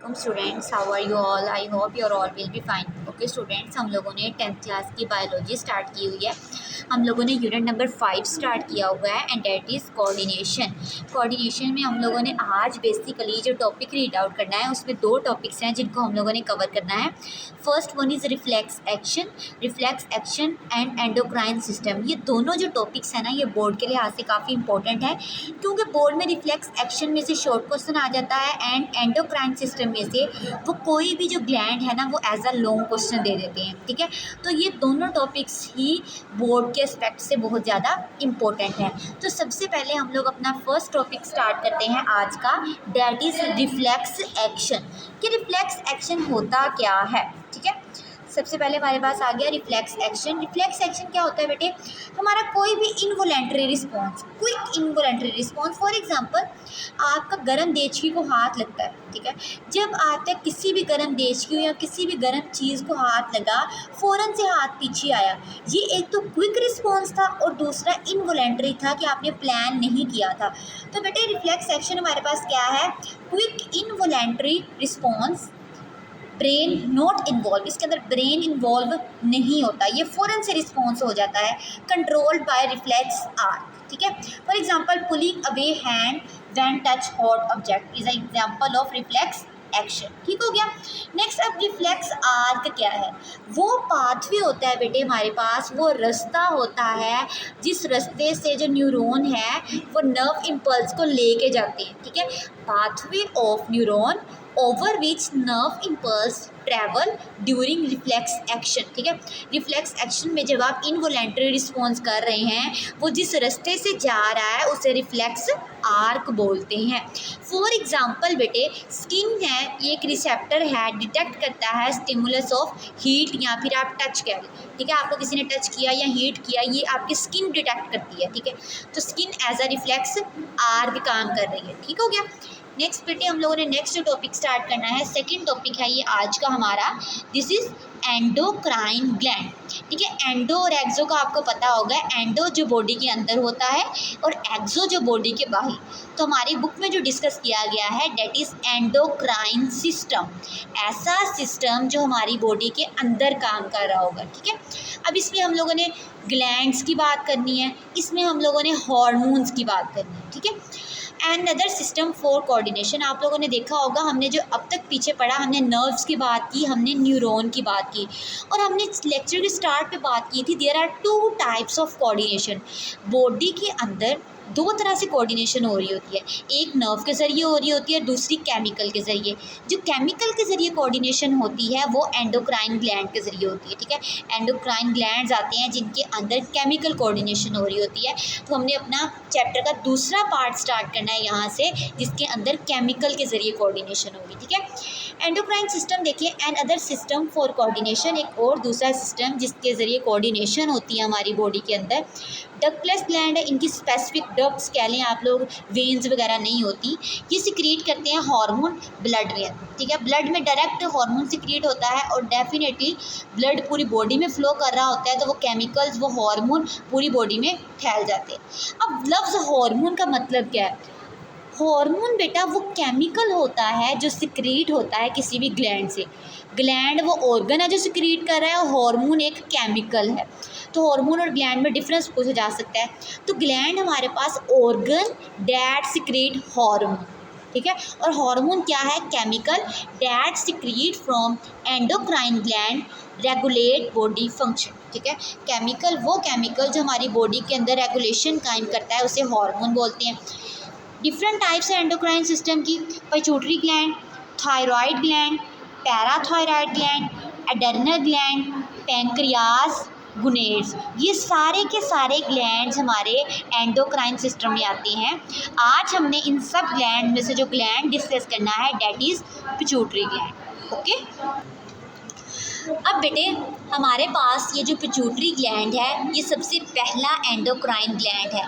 वालेकुम students, how are you all? I hope your all will be fine. Okay students, हम लोगों ने 10th class की biology start की हुई है। हम लोगों ने यूनिट नंबर 5 स्टार्ट किया हुआ है and that is coordination. Coordination में हम लोगों ने आज बेसिकली जो टॉपिक रीड आउट करना है उसमें दो टॉपिक्स हैं जिनको हम लोगों ने कवर करना है। First one is reflex action and endocrine system. ये दोनों जो टॉपिक्स हैं ना, ये बोर्ड के लिहाज से काफ़ी इंपॉर्टेंट है, क्योंकि बोर्ड में रिफ्लेक्स एक्शन में से शॉर्ट क्वेश्चन आ जाता है एंड एंडोक्राइन सिस्टम में से वो कोई भी जो ग्लैंड है ना वो एज अ लॉन्ग क्वेश्चन दे देते हैं। ठीक है, तो ये दोनों टॉपिक्स ही बोर्ड के एस्पेक्ट से बहुत ज़्यादा इम्पोर्टेंट है। तो सबसे पहले हम लोग अपना फर्स्ट टॉपिक स्टार्ट करते हैं आज का, डैट इज़ रिफ्लेक्स एक्शन। कि रिफ्लेक्स एक्शन होता क्या है। ठीक है, सबसे पहले हमारे पास आ गया रिफ्लेक्स एक्शन। रिफ्लेक्स एक्शन क्या होता है बेटे? हमारा कोई भी involuntary response, quick involuntary response. For example, आपका गर्म देचकी को हाथ लगता है। ठीक है, जब आपने किसी भी गर्म देचकी या किसी भी गर्म चीज़ को हाथ लगा, फ़ौरन से हाथ पीछे आया, ये एक तो क्विक रिस्पॉन्स था और दूसरा इनवॉलेंटरी था कि आपने प्लान नहीं किया था। तो बेटे रिफ्लेक्स एक्शन हमारे पास क्या है? Quick involuntary response, brain not involve, इसके अंदर ब्रेन इन्वॉल्व नहीं होता, ये फ़ौरन से रिस्पॉन्स हो जाता है, कंट्रोल्ड बाय रिफ्लेक्स आर्क। ठीक है, for example pulling away hand when touch hot object is a example of reflex action. ठीक हो गया। नेक्स्ट, अब रिफ्लेक्स आर्क क्या है? वो पाथवे होता है बेटे हमारे पास, वो रास्ता होता है जिस रास्ते से जो न्यूरॉन है वो नर्व इम्पल्स को लेके जाते हैं। ठीक है, pathway of neuron over which nerve impulse travel during reflex action. ठीक है, रिफ्लेक्स एक्शन में जब आप इनवॉलेंटरी रिस्पॉन्स कर रहे हैं, वो जिस रास्ते से जा रहा है उसे रिफ्लेक्स आर्क बोलते हैं। फॉर एग्जांपल बेटे, स्किन है, ये एक रिसेप्टर है, डिटेक्ट करता है स्टिमुलस ऑफ हीट या फिर आप टच कह लें। ठीक है, आपको किसी ने टच किया या हीट किया, ये आपकी स्किन डिटेक्ट करती है। ठीक है, तो skin as a reflex arc काम कर रही है। ठीक हो गया। नेक्स्ट बेटे, हम लोगों ने नेक्स्ट जो टॉपिक स्टार्ट करना है, सेकंड टॉपिक है ये आज का हमारा, दिस इज एंडोक्राइन ग्लैंड। ठीक है, एंडो और एक्सो का आपको पता होगा, एंडो जो बॉडी के अंदर होता है और एक्सो जो बॉडी के बाहर। तो हमारी बुक में जो डिस्कस किया गया है डेट इज़ एंडोक्राइन सिस्टम, ऐसा सिस्टम जो हमारी बॉडी के अंदर काम कर रहा होगा। ठीक है, अब इसमें हम लोगों ने ग्लैंड्स की बात करनी है, इसमें हम लोगों ने हार्मोन्स की बात करनी है। ठीक है, and other system for coordination. आप लोगों ने देखा होगा, हमने जो अब तक पीछे पढ़ा, हमने नर्व्स की बात की, हमने न्यूरॉन की बात की, और हमने लेक्चर के स्टार्ट पे बात की थी there are 2 types of coordination. Body के अंदर दो तरह से कोऑर्डिनेशन हो रही होती है, एक नर्व के ज़रिए हो रही होती है, दूसरी केमिकल के ज़रिए। जो केमिकल के ज़रिए कोऑर्डिनेशन होती है वो एंडोक्राइन ग्लैंड के ज़रिए होती है। ठीक है, एंडोक्राइन ग्लैंड्स आते हैं जिनके अंदर केमिकल कोऑर्डिनेशन हो रही होती है। तो हमने अपना चैप्टर का दूसरा पार्ट स्टार्ट करना है यहाँ से, जिसके अंदर केमिकल के ज़रिए कोऑर्डिनेशन होगी। ठीक है, एंडोक्राइन सिस्टम देखिए, and other system for coordination, एक और दूसरा सिस्टम जिसके ज़रिए कोऑर्डिनेशन होती है हमारी बॉडी के अंदर। डक्टलेस ग्लैंड है, इनकी स्पेसिफिक डक्ट्स कह लें आप लोग, वेन्स वगैरह नहीं होती। ये सिक्रीट करते हैं हार्मोन ब्लड में। ठीक है, ब्लड में डायरेक्ट हार्मोन सिक्रीट होता है और डेफिनेटली ब्लड पूरी बॉडी में फ्लो कर रहा होता है, तो वो केमिकल्स, वो हार्मोन पूरी बॉडी में फैल जाते हैं। अब लफ्ज़ हार्मोन का मतलब क्या है? हार्मोन बेटा वो केमिकल होता है जो सिक्रीट होता है किसी भी ग्लैंड से। ग्लैंड वो ऑर्गन है जो सिक्रीट कर रहा है, और हार्मोन एक केमिकल है। तो हार्मोन और ग्लैंड में डिफरेंस पूछा जा सकता है। तो ग्लैंड हमारे पास ऑर्गन दैट सिक्रीट हार्मोन। ठीक है, और हार्मोन क्या है? Chemical that secrete from endocrine gland regulate body function. ठीक है, केमिकल वो केमिकल जो हमारी बॉडी के अंदर रेगुलेशन कायम करता है, उसे हार्मोन बोलते हैं। डिफरेंट टाइप्स है एंडोक्राइन सिस्टम की, pituitary gland, thyroid gland, parathyroid gland, adrenal gland, pancreas, gonads, ये सारे के सारे ग्लैंड्स हमारे एंडोक्राइन सिस्टम में आते हैं। आज हमने इन सब ग्लैंड में से जो ग्लैंड डिस्कस करना है that is pituitary gland. Okay, अब बेटे हमारे पास ये जो पिट्यूटरी ग्लैंड है, ये सबसे पहला एंडोक्राइन ग्लैंड है।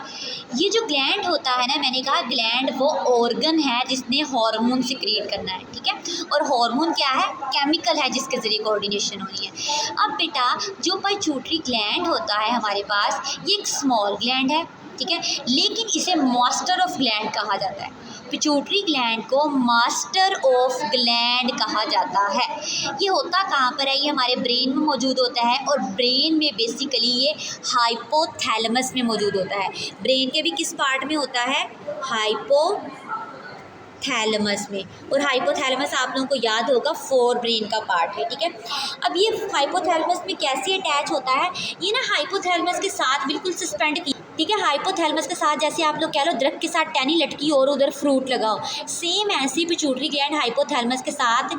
ये जो ग्लैंड होता है ना, मैंने कहा ग्लैंड वो ऑर्गन है जिसने हार्मोन सिक्रीट करना है। ठीक है, और हार्मोन क्या है? केमिकल है जिसके ज़रिए कोऑर्डिनेशन हो रही है। अब बेटा जो पिट्यूटरी ग्लैंड होता है हमारे पास, ये एक स्मॉल ग्लैंड है। ठीक है, लेकिन इसे मास्टर ऑफ ग्लैंड कहा जाता है। पिट्यूटरी ग्लैंड को मास्टर ऑफ ग्लैंड कहा जाता है। ये होता कहाँ पर है? ये हमारे ब्रेन में मौजूद होता है और ब्रेन में बेसिकली ये हाइपोथैलेमस में मौजूद होता है। ब्रेन के भी किस पार्ट में होता है? हाइपोथैलेमस में। और हाइपोथैलेमस आप लोगों को याद होगा फोर ब्रेन का पार्ट है, ठीक है। अब ये हाइपोथैलेमस में कैसे अटैच होता है? ये ना हाइपोथैलेमस के साथ बिल्कुल सस्पेंड की, ठीक है। हाइपोथैलेमस के साथ जैसे आप लोग कह लो दरख्त के साथ टहनी लटकी और उधर फ्रूट लगाओ, सेम ऐसी पिट्यूटरी ग्लैंड हाइपोथैलेमस के साथ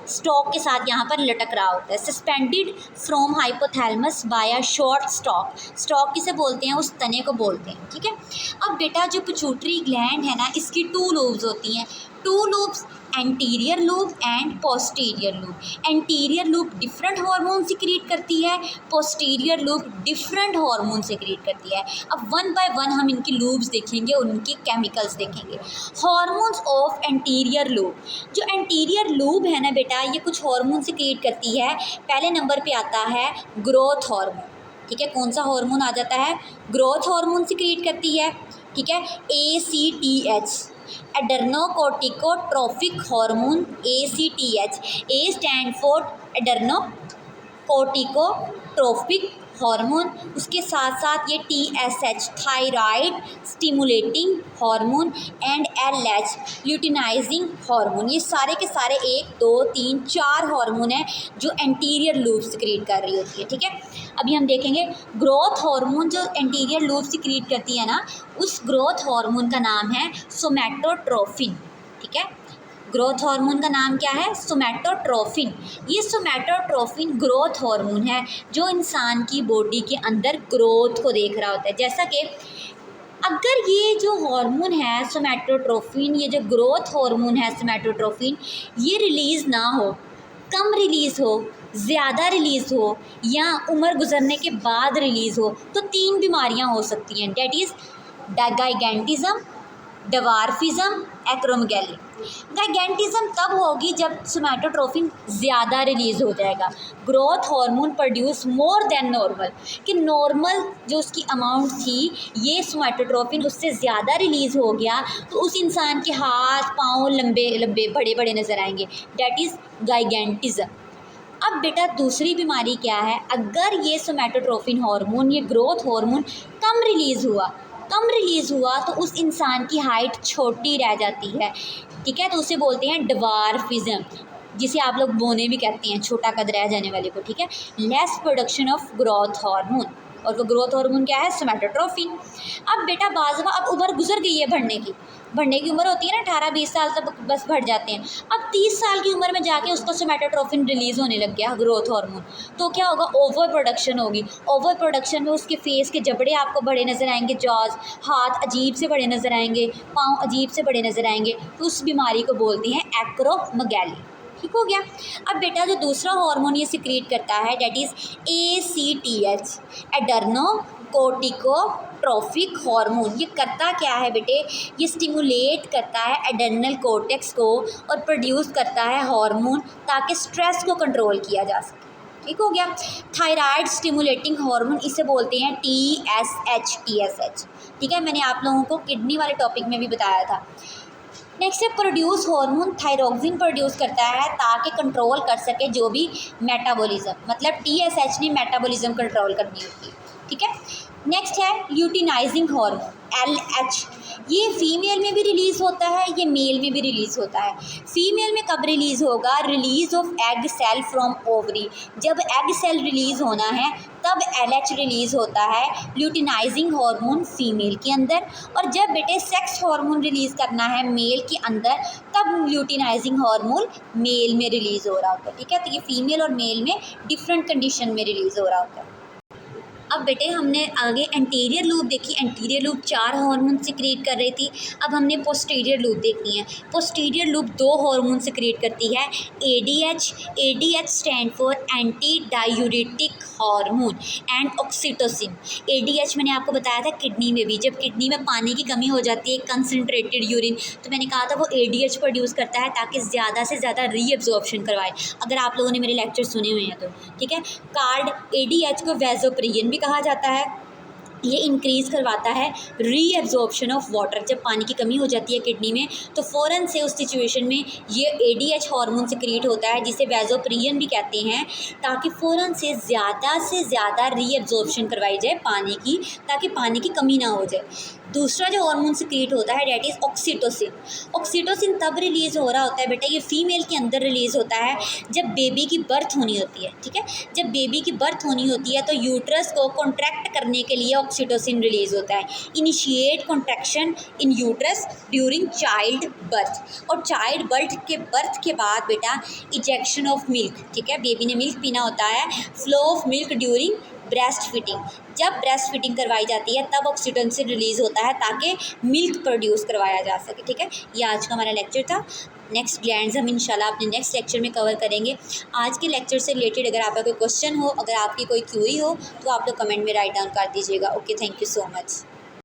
स्टॉक के साथ यहाँ पर लटक रहा होता है। Suspended from hypothalamus by a short stalk. Stalk किसे बोलते हैं? उस तने को बोलते हैं, ठीक है। अब बेटा जो पिट्यूटरी ग्लैंड है ना, इसकी टू लोब्स होती हैं। Two lobes, anterior loop and posterior loop. Anterior loop different hormone secrete करती है, posterior loop different hormone secrete करती है। अब वन बाय वन हम इनकी लूप्स देखेंगे और उनकी केमिकल्स देखेंगे। Hormones of anterior loop. जो एंटीरियर लूप है ना बेटा, ये कुछ हार्मोन सिक्रीट करती है। पहले नंबर पे आता है ग्रोथ हार्मोन, ठीक है। कौन सा हार्मोन आ जाता है? ग्रोथ हार्मोन सिक्रीट करती है, ठीक है। ACTH, adrenocorticotropic hormone, ACTH। A stand for adrenocorticotropic hormone. उसके साथ साथ ये TSH, thyroid stimulating hormone, and LH, luteinizing hormone. ये सारे के सारे 1 2 3 4 हार्मोन हैं जो एंटीरियर लूप सिक्रीट कर रही होती है, ठीक है। अभी हम देखेंगे ग्रोथ हार्मोन जो एंटीरियर लूप सिक्रीट करती है ना, उस ग्रोथ हार्मोन का नाम है सोमैटोट्रोफिन, ठीक है। ग्रोथ हार्मोन का नाम क्या है? सोमैटोट्रोफिन। ये सोमैटोट्रोफिन ग्रोथ हार्मोन है जो इंसान की बॉडी के अंदर ग्रोथ को देख रहा होता है। जैसा कि अगर ये जो हार्मोन है सोमैटोट्रोफिन, ये जो ग्रोथ हार्मोन है सोमैटोट्रोफिन, ये रिलीज़ ना हो, कम रिलीज़ हो, ज़्यादा रिलीज़ हो या उम्र गुजरने के बाद रिलीज़ हो, तो 3 बीमारियां हो सकती हैं। That is gigantism, dwarfism, acromegaly. Gigantism तब होगी जब सोमैटोट्रोफिन ज़्यादा रिलीज़ हो जाएगा। Growth hormone produce more than normal, कि नॉर्मल जो उसकी अमाउंट थी, ये सोमैटोट्रोफिन उससे ज़्यादा रिलीज़ हो गया तो उस इंसान के हाथ पाँव लंबे लंबे बड़े बड़े नज़र आएंगे। That is gigantism. अब बेटा दूसरी बीमारी क्या है? अगर ये सोमैटोट्रोफिन हार्मोन, ये ग्रोथ हार्मोन कम रिलीज़ हुआ तो उस इंसान की हाइट छोटी रह जाती है, ठीक है। तो उसे बोलते हैं डवार्फिज्म, जिसे आप लोग बोने भी कहते हैं, छोटा कद रह जाने वाले को, ठीक है। Less production of growth hormone, और वो ग्रोथ हार्मोन क्या है? सोमैटोट्रोफिन। अब बेटा बाज़ अब उम्र गुजर गई है बढ़ने की उम्र होती है ना 18-20 साल तक बस बढ़ जाते हैं। अब 30 साल की उम्र में जाके उसको सोमैटोट्रोफिन रिलीज़ होने लग गया, ग्रोथ हार्मोन, तो क्या होगा? ओवर प्रोडक्शन होगी। ओवर प्रोडक्शन में उसके फेस के जबड़े आपको बड़े नज़र आएंगे, जॉज, हाथ अजीब से बड़े नज़र आएंगे, पाँव अजीब से बड़े नज़र आएंगे, तो उस बीमारी को बोलते हैं एक्रोमेगाली, ठीक हो गया। अब बेटा जो दूसरा हार्मोन ये सिक्रीट करता है that is ACTH, adrenocorticotropic hormone. ये करता क्या है बेटे? ये स्टिमुलेट करता है एडर्नल कोर्टेक्स को और प्रोड्यूस करता है हार्मोन ताकि स्ट्रेस को कंट्रोल किया जा सके, ठीक हो गया। थायराइड स्टिमुलेटिंग हार्मोन, इसे बोलते हैं TSH, ठीक है। मैंने आप लोगों को किडनी वाले टॉपिक में भी बताया था। नेक्स्ट है प्रोड्यूस हार्मोन, थायरोक्सिन प्रोड्यूस करता है ताकि कंट्रोल कर सके जो भी मेटाबॉलिज्म, मतलब TSH ने मेटाबॉलिज्म कंट्रोल करनी होती है, ठीक है। नेक्स्ट है ल्यूटिनाइजिंग हार्मोन, LH। ये फीमेल में भी रिलीज़ होता है, ये मेल में भी रिलीज़ होता है। फीमेल में कब रिलीज़ होगा? Release of egg cell from ovary. जब एग सेल रिलीज़ होना है तब LH रिलीज़ होता है, ल्यूटिनाइजिंग हार्मोन फीमेल के अंदर। और जब बेटे सेक्स हार्मोन रिलीज़ करना है मेल के अंदर, तब ल्यूटिनाइजिंग हार्मोन मेल में रिलीज़ हो रहा होता है, ठीक है। तो ये फीमेल और मेल में डिफरेंट कंडीशन में रिलीज़ हो रहा होता है। अब बेटे हमने आगे एंटीरियर लूप देखी। एंटीरियर लूप 4 हार्मोन सिक्रीट कर रही थी। अब हमने पोस्टीरियर लूप देखनी है। पोस्टीरियर लूप 2 हार्मोन सिक्रीट करती है, ADH stand for anti diuretic hormone and oxytocin. ADH मैंने आपको बताया था किडनी में भी, जब किडनी में पानी की कमी हो जाती है, कंसनट्रेटेड यूरिन, तो मैंने कहा था वो ADH प्रोड्यूस करता है ताकि ज़्यादा से ज़्यादा रीअब्जॉर्प्शन करवाए, अगर आप लोगों ने मेरे लेक्चर सुने हुए हैं तो, ठीक है। कार्ड ADH को वैसोप्रेसिन भी कहा जाता है, ये इंक्रीज़ करवाता है रीएब्जॉर्प्शन ऑफ वाटर। जब पानी की कमी हो जाती है किडनी में तो फ़ौरन से उस सिचुएशन में ये एडीएच हार्मोन सिक्रीट होता है, जिसे वैसोप्रेसिन भी कहते हैं, ताकि फ़ौरन से ज़्यादा रीएब्जॉर्प्शन करवाई जाए पानी की, ताकि पानी की कमी ना हो जाए। दूसरा जो हार्मोन सिक्रीट होता है डेट इज़ ऑक्सीटोसिन। ऑक्सीटोसिन तब रिलीज़ हो रहा होता है बेटा, ये फीमेल के अंदर रिलीज़ होता है जब बेबी की बर्थ होनी होती है, ठीक है। जब बेबी की बर्थ होनी होती है तो यूट्रस को कॉन्ट्रैक्ट करने के लिए ऑक्सीटोसिन रिलीज़ होता है। इनिशिएट कॉन्ट्रैक्शन इन यूट्रस ड्यूरिंग चाइल्ड बर्थ, और चाइल्ड बर्थ के बाद बेटा इजेक्शन ऑफ मिल्क, ठीक है, बेबी ने मिल्क पीना होता है। Flow of milk during breast feeding, जब ब्रेस्ट फीडिंग करवाई जाती है तब ऑक्सीटोसिन रिलीज़ होता है ताकि मिल्क प्रोड्यूस करवाया जा सके, ठीक है। ये आज का हमारा लेक्चर था। नेक्स्ट ग्लैंड्स हम इंशाल्लाह अपने नेक्स्ट लेक्चर में कवर करेंगे। आज के लेक्चर से रिलेटेड अगर आपका कोई क्वेश्चन हो, अगर आपकी कोई क्यूरी हो तो आप लोग कमेंट में राइट डाउन कर दीजिएगा। Okay, thank you so much.